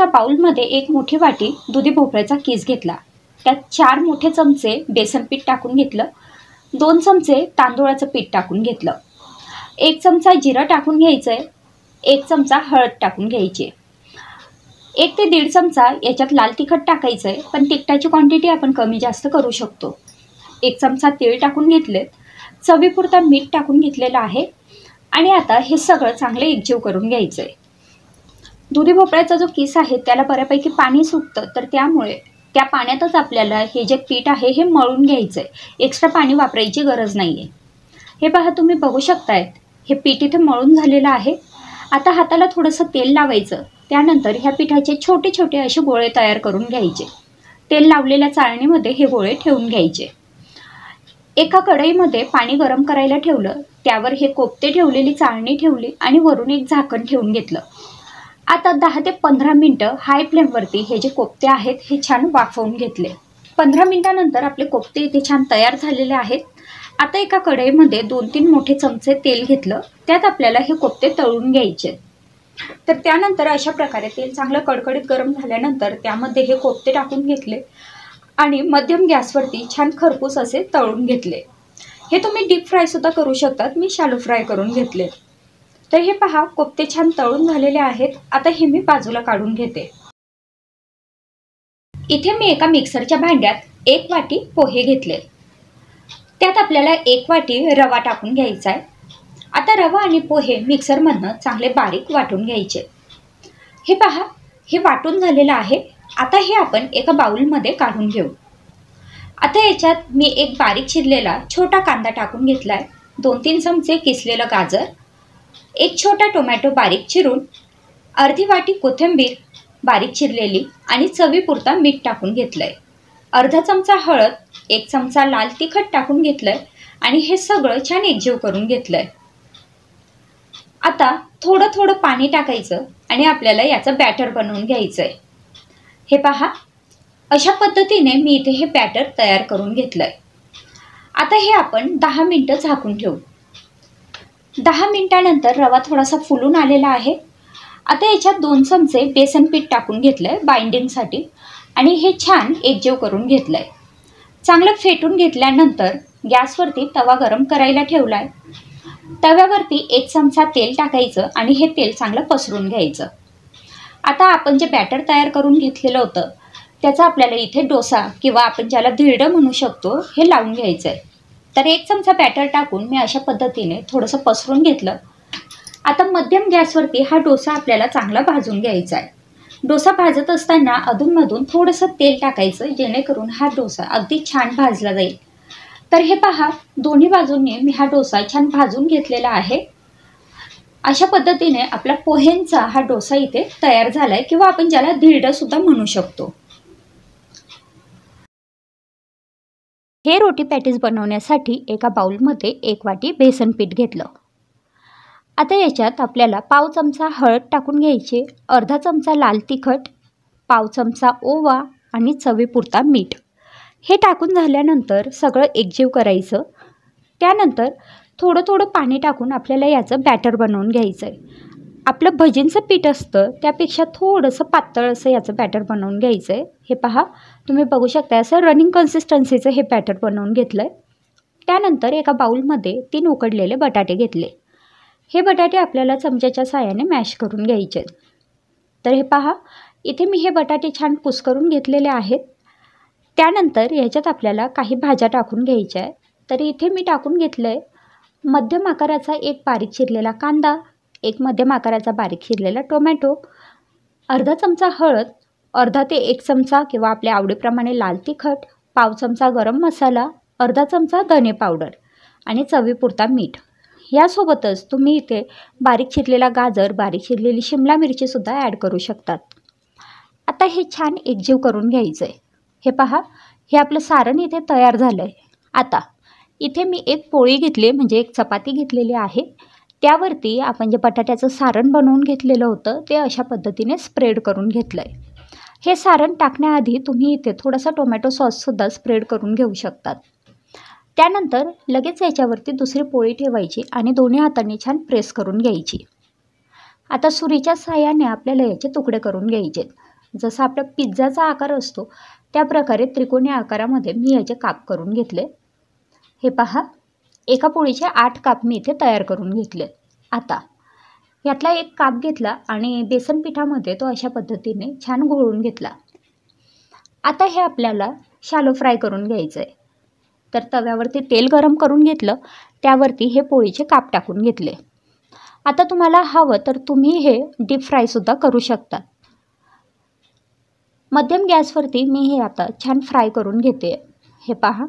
एका बाउलमध्ये एक मोठी वाटी दुधी भोपळ्याचा किस घेतला। त्यात 4 मोठे चमचे बेसन पीठ टाकून घेतलं, 2 चमचे तांदूळाचं पीठ टाकून घेतलं, 1 चमचा जिरं टाकून घ्यायचंय, 1 चमचा हळद टाकून घ्यायची, 1 ते 1.5 चमचा याच्यात लाल तिखट टाकायचंय, पण तिखटाची क्वांटिटी आपण कमी जास्त करू शकतो। 1 चमचा तीळ टाकून घेतले, चवीपुरता मीठ टाकून घेतलेलं आहे आणि आता हे सगळं चांगले एकजीव करून घ्यायचंय। दुधी भोपळ्याचा जो किस आहे त्याला बऱ्यापैकी पाणी सुटतं, तर त्यामुळे त्या पाण्यातच आपल्याला हे जे पीठ आहे हे मळून घ्यायचंय, एक्स्ट्रा पाणी वापरायची गरज नाहीये। हे पहा, तुम्ही बघू शकताय हे पीठ इथे मळून झालेलं आहे। आता हाताला थोडंसं तेल लावायचं, त्यानंतर ह्या पिठाचे छोटे छोटे असे गोळे तयार करून घ्यायचे। तेल लावलेल्या चाळणीमध्ये हे गोळे ठेवून घ्यायचे। एका कढईमध्ये पाणी गरम करायला ठेवलं, त्यावर हे कोफ्ते ठेवलेली चाळणी ठेवली आणि वरून एक झाकण ठेवून घेतलं। आता 10 ते 15 मिनिटं हाय फ्लेमवरती हे जे कोफ्ते आहेत हे छान वाफवून घेतले। 15 मिनिटांनंतर आपले कोफ्ते इथे छान तयार झालेले आहेत। आता एका कढईमध्ये 2-3 मोठे चमचे तेल घेतलं, त्यात आपल्याला हे कोफ्ते तळून घ्यायचे। तर त्यानंतर अशा प्रकारे तेल चांगलं कडकडीत गरम झाल्यानंतर त्यामध्ये हे कोफ्ते टाकून घेतले आणि मध्यम गॅसवरती छान खरपूस असे तळून घेतले। हे तुम्ही डीप फ्राय सुद्धा करू शकतात, मी शॅलो फ्राय करून घेतले। तर हे पहा, कोफ्ते छान तळून झालेले आहेत। आता हे मी बाजूला काढून घेते। इथे मी एका मिक्सरच्या भांड्यात 1 वाटी पोहे घेतले, त्यात आपल्याला 1 वाटी रवा टाकून घ्यायचा आहे। आता रवा आणि पोहे मिक्सरमधनं चांगले बारीक वाटून घ्यायचे। हे पहा, हे वाटून झालेलं आहे। आता हे आपण एका बाउलमध्ये काढून घेऊ। आता याच्यात मी एक बारीक चिरलेला छोटा कांदा टाकून घेतलाय, 2-3 चमचे किसलेलं गाजर, एक छोटा टोमॅटो बारीक चिरून, अर्धी वाटी कोथिंबीर बारीक चिरलेली आणि चवीपुरता मीठ टाकून घेतलंय, अर्धा चमचा हळद, 1 चमचा लाल तिखट टाकून घेतलंय आणि हे सगळं छान एकजीव करून घेतलंय। आता थोडं थोडं पाणी टाकायचं आणि आपल्याला याचं बॅटर बनवून घ्यायचंय। हे पहा, अशा पद्धतीने मी इथे हे बॅटर तयार करून घेतलंय। आता हे आपण 10 मिनिटं झाकून ठेवू। 10 मिनिटांनंतर रवा थोडासा फुलून आलेला आहे। आता याच्यात 2 चमचे बेसन पीठ टाकून घेतलंय बाइंडिंगसाठी आणि हे छान एकजीव करून घेतलंय। चांगलं फेटून घेतल्यानंतर गॅसवरती तवा गरम करायला ठेवलाय। तव्यावरती 1 चमचा तेल टाकायचं आणि हे तेल चांगलं पसरून घ्यायचं। आता आपण जे बॅटर तयार करून घेतलेलं होतं त्याचा आपल्याला इथे डोसा किंवा आपण ज्याला धिरडं म्हणू शकतो हे लावून घ्यायचं आहे। तर 1 चमचा बॅटर टाकून मी अशा पद्धतीने थोडंसं पसरून घेतलं। आता मध्यम गॅसवरती हा डोसा आपल्याला चांगला भाजून घ्यायचा आहे। डोसा भाजत असताना अधूनमधून थोडंसं तेल टाकायचं, जेणेकरून हा डोसा अगदी छान भाजला जाईल। तर हे पहा, दोन्ही बाजूंनी मी हा डोसा छान भाजून घेतलेला आहे। अशा पद्धतीने आपला पोहेंचा हा डोसा इथे तयार झालाय किंवा आपण ज्याला धिरडं सुद्धा म्हणू शकतो। हे रोटी पॅटीस बनवण्यासाठी एका बाउलमध्ये 1 वाटी बेसन पीठ घेतलं। आता याच्यात आपल्याला पाव चमचा हळद टाकून घ्यायची, अर्धा चमचा लाल तिखट, पाव चमचा ओवा आणि चवीपुरता मीठ। हे टाकून झाल्यानंतर सगळं एकजीव करायचं। त्यानंतर थोडं थोडं पाणी टाकून आपल्याला याचं बॅटर बनवून घ्यायचं आहे। आपलं भजींचं पीठ असतं त्यापेक्षा थोडंसं पातळ असं याचं बॅटर बनवून घ्यायचं आहे। हे पहा, तुम्ही बघू शकता असं रनिंग कन्सिस्टन्सीचं हे बॅटर बनवून घेतलं आहे। त्यानंतर एका बाउलमध्ये 3 उकडलेले बटाटे घेतले। हे बटाटे आपल्याला चमच्याच्या साहाय्याने मॅश करून घ्यायचे। तर हे पहा, इथे मी हे बटाटे छान कुस्करून घेतलेले आहेत। त्यानंतर याच्यात आपल्याला काही भाज्या टाकून घ्यायच्या आहेत। तर इथे मी टाकून घेतलं आहे मध्यम आकाराचा एक बारीक चिरलेला कांदा, एक मध्यम आकाराचा बारीक चिरलेला टोमॅटो, अर्धा चमचा हळद, अर्धा ते 1 चमचा किंवा आपल्या आवडीप्रमाणे लाल तिखट, पाव चमचा गरम मसाला, अर्धा चमचा धने पावडर आणि चवीपुरता मीठ। यासोबतच तुम्ही इथे बारीक चिरलेला गाजर, बारीक चिरलेली शिमला मिरची सुद्धा ॲड करू शकतात। आता हे छान एकजीव करून घ्यायचं आहे। हे पहा, हे आपलं सारण इथे तयार झालं आहे। आता इथे मी एक पोळी घेतली, म्हणजे एक चपाती घेतलेली आहे। त्यावरती आपण जे बटाट्याचं सारण बनवून घेतलेलं होतं ते अशा पद्धतीने स्प्रेड करून घेतलं आहे। हे सारण टाकण्याआधी तुम्ही इथे थोडासा टोमॅटो सॉससुद्धा स्प्रेड करून घेऊ शकतात। त्यानंतर लगेच याच्यावरती दुसरी पोळी ठेवायची आणि दोन्ही हातांनी छान प्रेस करून घ्यायची। आता सुरीच्या साहाय्याने आपल्याला याचे तुकडे करून घ्यायचे। जसा आपला पिझ्झाचा आकार असतो त्या प्रकारे त्रिकोणी आकारामध्ये मी याचे काप करून घेतले। हे पहा, एका पोळीचे 8 काप मी इथे तयार करून घेतले। आता यातला एक काप घेतला आणि बेसन पिठामध्ये तो अशा पद्धतीने छान घोळून घेतला। आता हे आपल्याला शॅलो फ्राय करून घ्यायचं आहे। तर तव्यावरती तेल गरम करून घेतलं, त्यावरती हे पोळीचे काप टाकून घेतले। आता तुम्हाला हवं तर तुम्ही हे डीप फ्रायसुद्धा करू शकता। मध्यम गॅसवरती मी हे आता छान फ्राय करून घेते। हे पहा,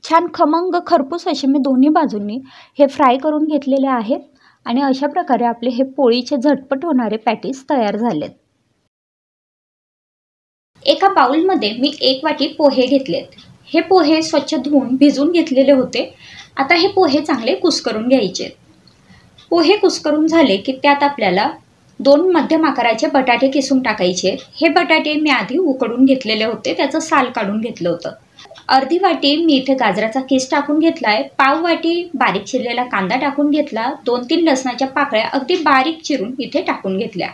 छान खमंग खरपूस असे मी दोन्ही बाजूंनी हे फ्राय करून घेतलेले आहेत आणि अशा प्रकारे आपले हे पोळीचे झटपट होणारे पॅटीस तयार झालेत। एका बाउलमध्ये मी 1 वाटी पोहे घेतलेत। हे पोहे स्वच्छ धुवून भिजवून घेतलेले होते। आता हे पोहे चांगले कुस्करून घ्यायचे। पोहे कुस्करून झाले की त्यात आपल्याला 2 मध्यम आकाराचे बटाटे किसून टाकायचे। हे बटाटे मी आधी उकडून घेतलेले होते, त्याचं साल काढून घेतलं होतं। अर्धी वाटी मी इथे गाजराचा किस टाकून घेतलाय। पाव वाटी बारीक चिरलेला कांदा टाकून घेतला। 2-3 लसणाच्या पाकळ्या अगदी बारीक चिरून इथे टाकून घेतल्या।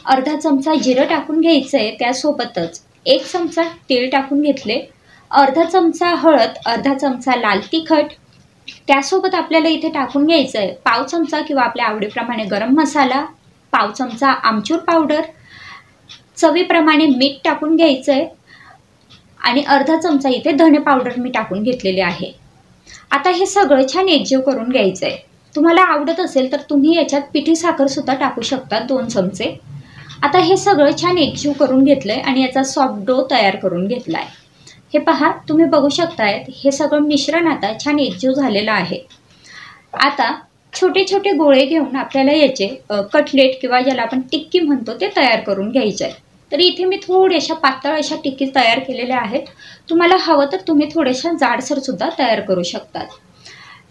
अर्धा चमचा जिरं टाकून घ्यायचंय, त्यासोबतच 1 चमचा तीळ टाकून घेतले, अर्धा चमचा हळद, अर्धा चमचा लाल तिखट, त्यासोबत आपल्याला इथे टाकून घ्यायचंय पाव चमचा किंवा आपल्या आवडीप्रमाणे गरम मसाला, पाव चमचा आमचूर पावडर, चवीप्रमाणे मीठ टाकून घ्यायचंय आणि अर्धा चमचा इथे धने पावडर मी टाकून घेतलेले आहे। आता हे सगळं छान एकजीव करून घ्यायचंय। तुम्हाला आवडत असेल तर तुम्ही याच्यात पिठी साखर सुद्धा टाकू शकता 2 चमचे। आता हे सगळं छान एकजीव करून घेतलंय आणि याचा सॉफ्ट डो तयार करून घेतलाय। हे पहा, तुम्ही बघू शकताय हे सगळं मिश्रण आता छान एकजीव झालेलं आहे। आता छोटे छोटे गोळे घेऊन आपल्याला याचे कटलेट किंवा ज्याला आपण टिक्की म्हणतो ते तयार करून घ्यायचे आहे। तर इथे मी थोड्याशा पातळ अशा टिक्की तयार केलेल्या आहेत। तुम्हाला हवं तर तुम्ही थोड्याशा जाडसर सुद्धा तयार करू शकता।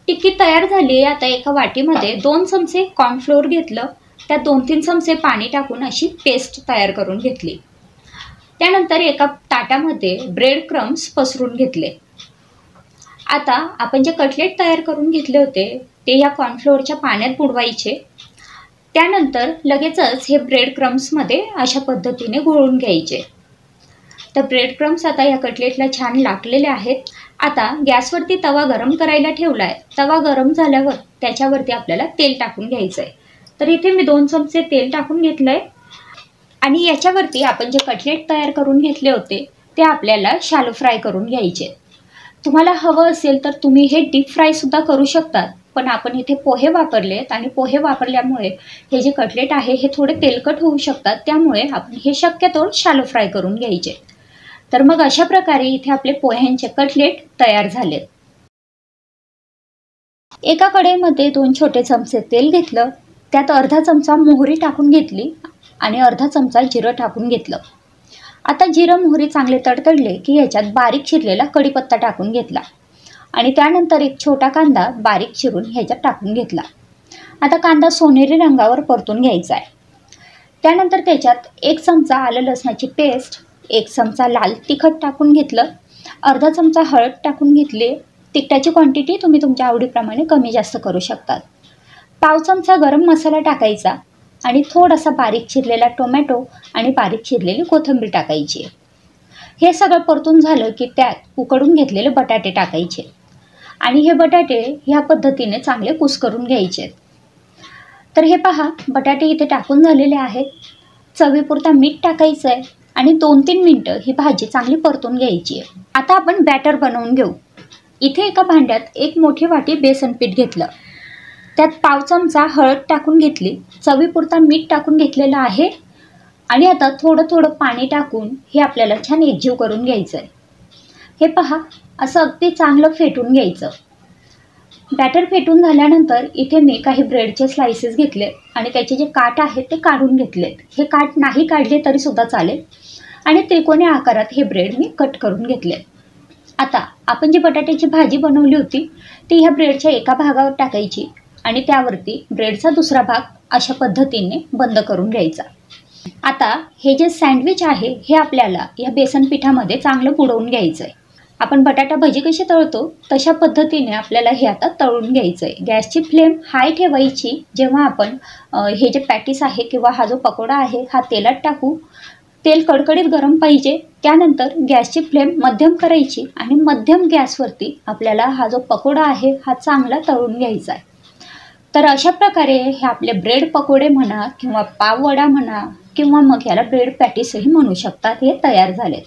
टिक्की तयार झाली। आता एका वाटीमध्ये 2 चमचे कॉर्नफ्लोअर घेतलं, त्यात 2-3 चमचे पाणी टाकून अशी पेस्ट तयार करून घेतली। त्यानंतर एका ताटामध्ये ब्रेड क्रम्स पसरून घेतले। आता आपण जे कटलेट तयार करून घेतले होते ते या कॉर्नफ्लोअरच्या पाण्यात बुडवायचे। त्यानंतर लगेचच हे ब्रेड क्रम्समध्ये अशा पद्धतीने घोळून घ्यायचे। तर ब्रेड क्रम्स आता या कटलेटला छान लागलेले आहेत। आता गॅसवरती तवा गरम करायला ठेवलाय। तवा गरम झाल्यावर त्याच्यावरती आपल्याला तेल टाकून घ्यायचं आहे। तर इथे मी 2 चमचे तेल टाकून घेतलंय आणि याच्यावरती आपण जे कटलेट तयार करून घेतले होते ते आपल्याला शॅलो फ्राय करून घ्यायचे। तुम्हाला हवं असेल तर तुम्ही हे डीप फ्राय सुद्धा करू शकता, पण आपण इथे पोहे वापरलेत आणि पोहे वापरल्यामुळे हे जे कटलेट आहे हे थोडे तेलकट होऊ शकतात, त्यामुळे आपण हे शक्यतो शॅलो फ्राय करून घ्यायचे। तर मग अशा प्रकारे इथे आपले पोह्यांचे कटलेट तयार झाले। एका कढईमध्ये 2 छोटे चमचे तेल घेतलं, त्यात अर्धा चमचा मोहरी टाकून घेतली आणि अर्धा चमचा जिरं टाकून घेतलं। आता जिरं मोहरी चांगले तडतडले की याच्यात बारीक चिरलेला कढीपत्ता टाकून घेतला आणि त्यानंतर एक छोटा कांदा बारीक चिरून ह्याच्यात टाकून घेतला। आता कांदा सोनेरी रंगावर परतून घ्यायचा आहे। त्यानंतर त्याच्यात 1 चमचा आलं लसणाची पेस्ट, 1 चमचा लाल तिखट टाकून घेतलं, अर्धा चमचा हळद टाकून घेतली। तिखटाची क्वांटिटी तुम्ही तुमच्या आवडीप्रमाणे कमी जास्त करू शकता। पाव चमचा गरम मसाला टाकायचा आणि थोडासा बारीक चिरलेला टोमॅटो आणि बारीक चिरलेली कोथिंबीर टाकायची। हे सगळं परतून झालं की त्यात उकडून घेतलेले बटाटे टाकायचे आणि हे बटाटे ह्या पद्धतीने चांगले कुस्करून घ्यायचे। तर हे पहा, बटाटे इथे टाकून झालेले आहेत। चवीपुरता मीठ टाकायचं आहे आणि 2-3 मिनिटं ही भाजी चांगली परतून घ्यायची आहे। आता आपण बॅटर बनवून घेऊ। इथे एका भांड्यात 1 मोठी वाटी बेसन पीठ घेतलं, त्यात पाव चमचा हळद टाकून घेतली, चवीपुरता मीठ टाकून घेतलेलं आहे आणि आता थोडं थोडं पाणी टाकून हे आपल्याला छान एकजीव करून घ्यायचं आहे। हे पहा, असं अगदी चांगलं फेटून घ्यायचं। बॅटर फेटून झाल्यानंतर इथे मी काही ब्रेडचे स्लाइसेस घेतले आणि त्याचे जे काठ आहेत ते काढून घेतलेत। हे काठ नाही काढले तरी सुद्धा चालेल आणि त्रिकोणी आकारात हे ब्रेड मी कट करून घेतले। आता आपण जी बटाट्याची भाजी बनवली होती ती ह्या ब्रेडच्या एका भागावर टाकायची आणि त्यावरती ब्रेडचा दुसरा भाग अशा पद्धतीने बंद करून घ्यायचा। आता हे जे सँडविच आहे हे आपल्याला या बेसन पिठामध्ये चांगलं बुडवून घ्यायचं आहे। आपण बटाटा भजी कशी तळतो तशा पद्धतीने आपल्याला हे आता तळून घ्यायचं आहे। गॅसची फ्लेम हाय ठेवायची जेव्हा आपण हे जे पॅटीस आहे किंवा हा जो पकोडा आहे हा तेलात टाकू। तेल कडकडीत गरम पाहिजे। त्यानंतर गॅसची फ्लेम मध्यम करायची आणि मध्यम गॅसवरती आपल्याला हा जो पकोडा आहे हा चांगला तळून घ्यायचा आहे। तर अशा प्रकारे हे आपले ब्रेड पकोडे म्हणा किंवा पाव वडा म्हणा किंवा मग याला ब्रेड पॅटीसही म्हणू शकतात, हे तयार झाले।